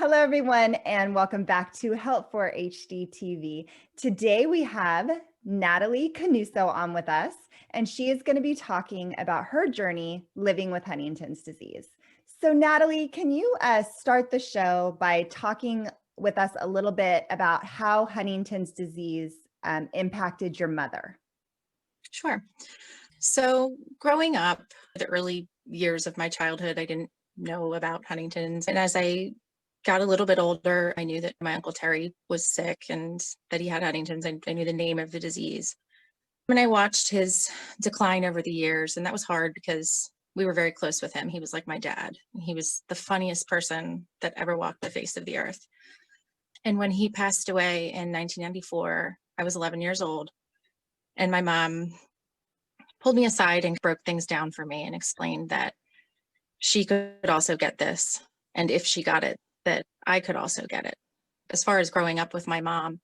Hello, everyone, and welcome back to Help for HD TV. Today we have Natalie Canuso on with us, and she is going to be talking about her journey living with Huntington's disease. So, Natalie, can you start the show by talking with us a little bit about how Huntington's disease impacted your mother? Sure. So growing up, the early years of my childhood, I didn't know about Huntington's. And as I got a little bit older, I knew that my Uncle Terry was sick and that he had Huntington's. I knew the name of the disease. And I watched his decline over the years, and that was hard because we were very close with him. He was like my dad. He was the funniest person that ever walked the face of the earth. And when he passed away in 1994, I was 11 years old, and my mom pulled me aside and broke things down for me and explained that she could also get this. And if she got it, that I could also get it. As far as growing up with my mom,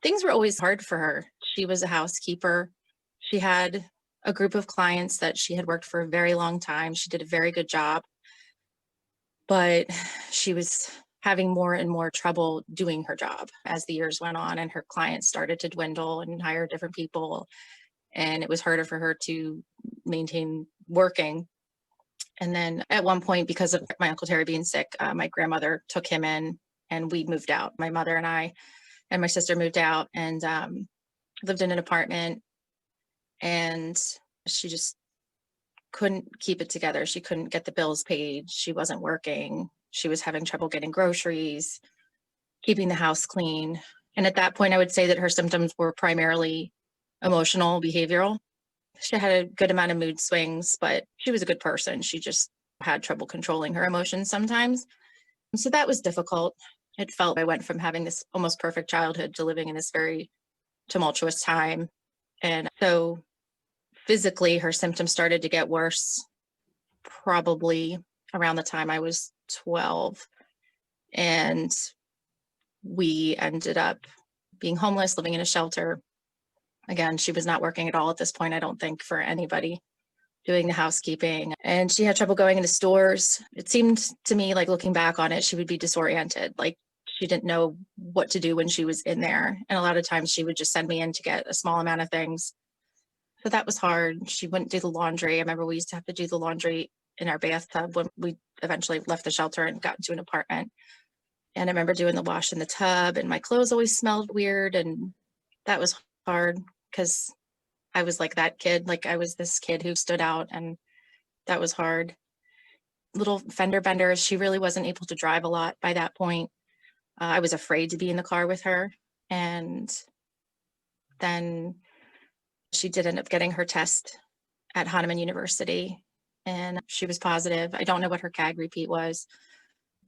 things were always hard for her. She was a housekeeper. She had a group of clients that she had worked for a very long time. She did a very good job, but she was having more and more trouble doing her job as the years went on, and her clients started to dwindle and hire different people. And it was harder for her to maintain working. And then at one point, because of my Uncle Terry being sick, my grandmother took him in and we moved out. My mother and I and my sister moved out and lived in an apartment. And she just couldn't keep it together. She couldn't get the bills paid. She wasn't working. She was having trouble getting groceries, keeping the house clean. And at that point, I would say that her symptoms were primarily emotional, behavioral. She had a good amount of mood swings, but she was a good person. She just had trouble controlling her emotions sometimes. So that was difficult. It felt I went from having this almost perfect childhood to living in this very tumultuous time. And so physically, her symptoms started to get worse probably around the time I was 12. And we ended up being homeless, living in a shelter. Again, she was not working at all at this point, I don't think, for anybody, doing the housekeeping. And she had trouble going into stores. It seemed to me like, looking back on it, she would be disoriented. Like, she didn't know what to do when she was in there. And a lot of times she would just send me in to get a small amount of things. So that was hard. She wouldn't do the laundry. I remember we used to have to do the laundry in our bathtub when we eventually left the shelter and got into an apartment. And I remember doing the wash in the tub, and my clothes always smelled weird. And that was hard because I was like that kid. Like, I was this kid who stood out, and that was hard. Little fender benders. She really wasn't able to drive a lot by that point. I was afraid to be in the car with her. And then she did end up getting her test at Huntington University, and she was positive. I don't know what her CAG repeat was,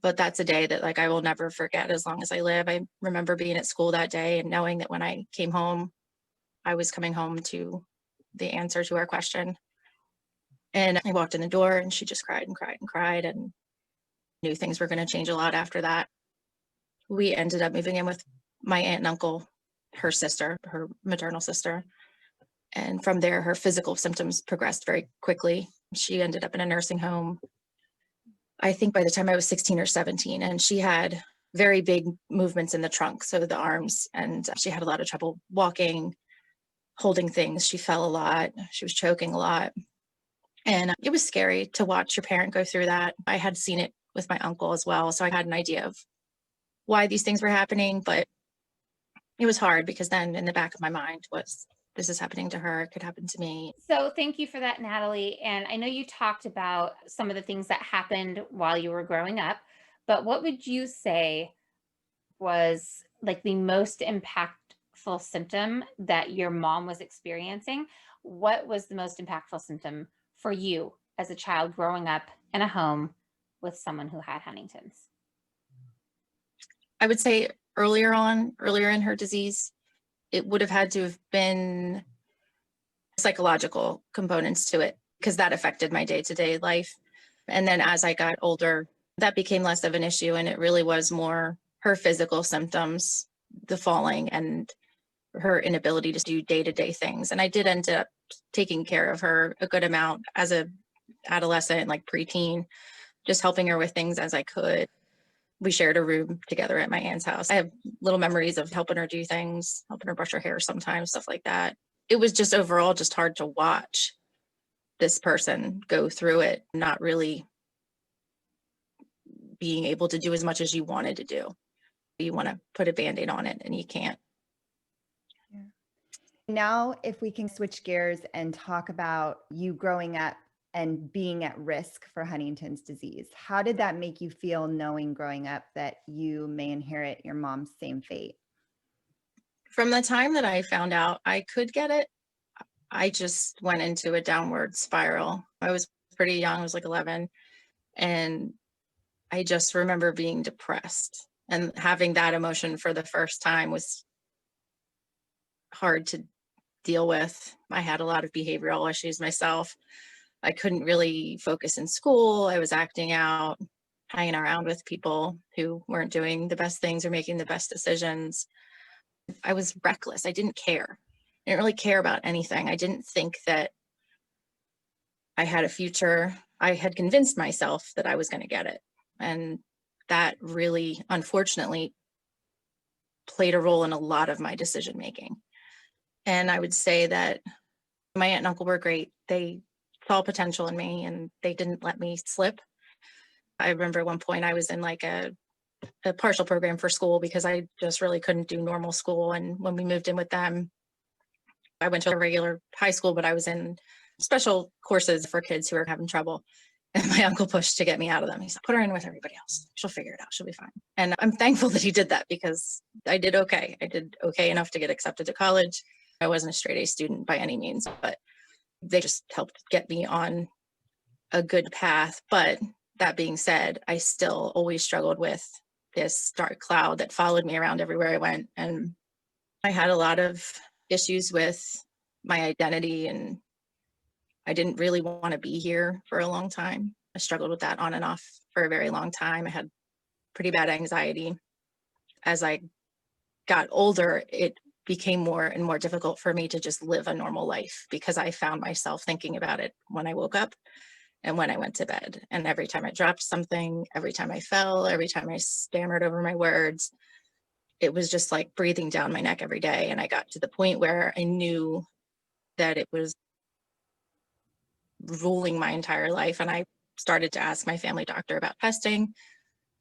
but that's a day that, like, I will never forget as long as I live. I remember being at school that day and knowing that when I came home, I was coming home to the answer to our question. And I walked in the door and she just cried and cried and cried, and knew things were going to change a lot after that. We ended up moving in with my aunt and uncle, her sister, her maternal sister. And from there, her physical symptoms progressed very quickly. She ended up in a nursing home, I think by the time I was 16 or 17, and she had very big movements in the trunk, so the arms, and she had a lot of trouble walking, holding things. She fell a lot. She was choking a lot. And it was scary to watch your parent go through that. I had seen it with my uncle as well, so I had an idea of why these things were happening, but it was hard because then in the back of my mind was, this is happening to her, it could happen to me. So thank you for that, Natalie. And I know you talked about some of the things that happened while you were growing up, but what would you say was like the most impactful symptom that your mom was experiencing? What was the most impactful symptom for you as a child growing up in a home with someone who had Huntington's? I would say earlier in her disease, it would have had to have been psychological components to it, because that affected my day-to-day life. And then as I got older, that became less of an issue, and it really was more her physical symptoms, the falling and her inability to do day-to-day things. And I did end up taking care of her a good amount as a adolescent, like preteen, just helping her with things as I could. We shared a room together at my aunt's house. I have little memories of helping her do things, helping her brush her hair sometimes, stuff like that. It was just overall just hard to watch this person go through it, not really being able to do as much as you wanted to do. You want to put a Band-Aid on it and you can't. Yeah. Now, if we can switch gears and talk about you growing up and being at risk for Huntington's disease, how did that make you feel knowing growing up that you may inherit your mom's same fate? From the time that I found out I could get it, I just went into a downward spiral. I was pretty young, I was like 11, and I just remember being depressed, and having that emotion for the first time was hard to deal with. I had a lot of behavioral issues myself. I couldn't really focus in school. I was acting out, hanging around with people who weren't doing the best things or making the best decisions. I was reckless. I didn't care. I didn't really care about anything. I didn't think that I had a future. I had convinced myself that I was going to get it. And that really, unfortunately, played a role in a lot of my decision making. And I would say that my aunt and uncle were great. They saw potential in me and they didn't let me slip. I remember at one point I was in like a partial program for school because I just really couldn't do normal school. And when we moved in with them, I went to a regular high school, but I was in special courses for kids who were having trouble. And my uncle pushed to get me out of them. He said, put her in with everybody else. She'll figure it out. She'll be fine. And I'm thankful that he did that because I did okay. I did okay enough to get accepted to college. I wasn't a straight A student by any means, but they just helped get me on a good path. But that being said, I still always struggled with this dark cloud that followed me around everywhere I went. And I had a lot of issues with my identity, and I didn't really want to be here for a long time. I struggled with that on and off for a very long time. I had pretty bad anxiety. As I got older, it became more and more difficult for me to just live a normal life because I found myself thinking about it when I woke up and when I went to bed. And every time I dropped something, every time I fell, every time I stammered over my words, it was just like breathing down my neck every day. And I got to the point where I knew that it was ruling my entire life. And I started to ask my family doctor about testing.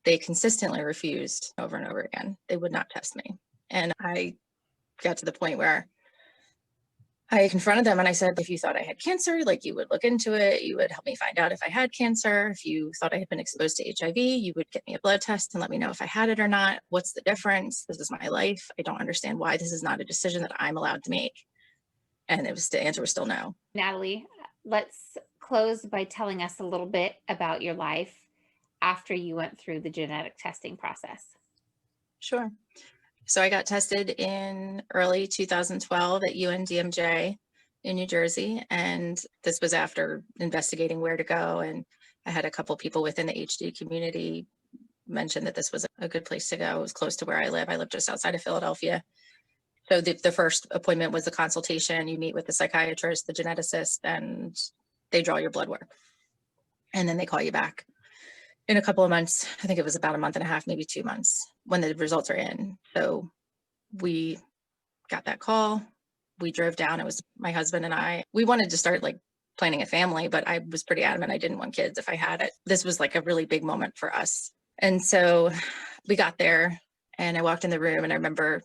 They consistently refused over and over again. They would not test me. And I got to the point where I confronted them and I said, if you thought I had cancer, like you would look into it, you would help me find out if I had cancer. If you thought I had been exposed to HIV, you would get me a blood test and let me know if I had it or not. What's the difference? This is my life. I don't understand why this is not a decision that I'm allowed to make. And the answer was still no. Natalie, let's close by telling us a little bit about your life after you went through the genetic testing process. Sure. So I got tested in early 2012 at UNDMJ in New Jersey. And this was after investigating where to go. And I had a couple people within the HD community mention that this was a good place to go. It was close to where I live. I live just outside of Philadelphia. So the first appointment was a consultation. You meet with the psychiatrist, the geneticist, and they draw your blood work. And then they call you back in a couple of months. I think it was about a month and a half, maybe 2 months when the results are in. So we got that call. We drove down. It was my husband and I. We wanted to start like planning a family, but I was pretty adamant I didn't want kids if I had it. This was like a really big moment for us. And so we got there and I walked in the room and I remember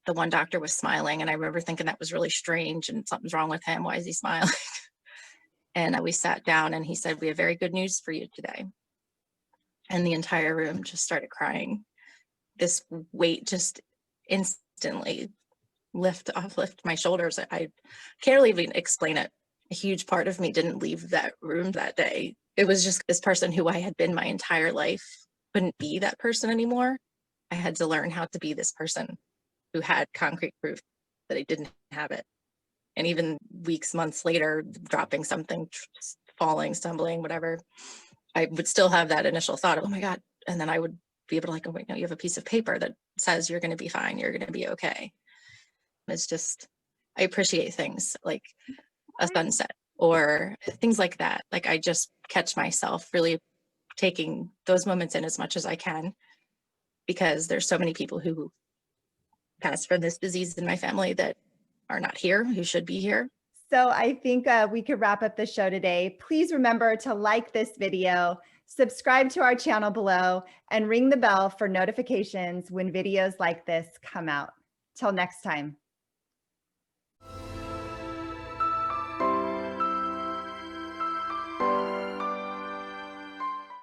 the one doctor was smiling. And I remember thinking that was really strange and something's wrong with him. Why is he smiling? And we sat down and he said, we have very good news for you today. And the entire room just started crying. This weight just instantly lift my shoulders. I can't even explain it. A huge part of me didn't leave that room that day. It was just this person who I had been my entire life couldn't be that person anymore. I had to learn how to be this person who had concrete proof that I didn't have it. And even weeks, months later, dropping something, falling, stumbling, whatever, I would still have that initial thought of, oh my God. And then I would be able to like, oh wait, no, you have a piece of paper that says you're going to be fine. You're going to be okay. It's just, I appreciate things like a sunset or things like that. Like I just catch myself really taking those moments in as much as I can because there's so many people who pass from this disease in my family that are not here, who should be here. So I think we could wrap up the show today. Please remember to like this video, subscribe to our channel below, and ring the bell for notifications when videos like this come out. Till next time.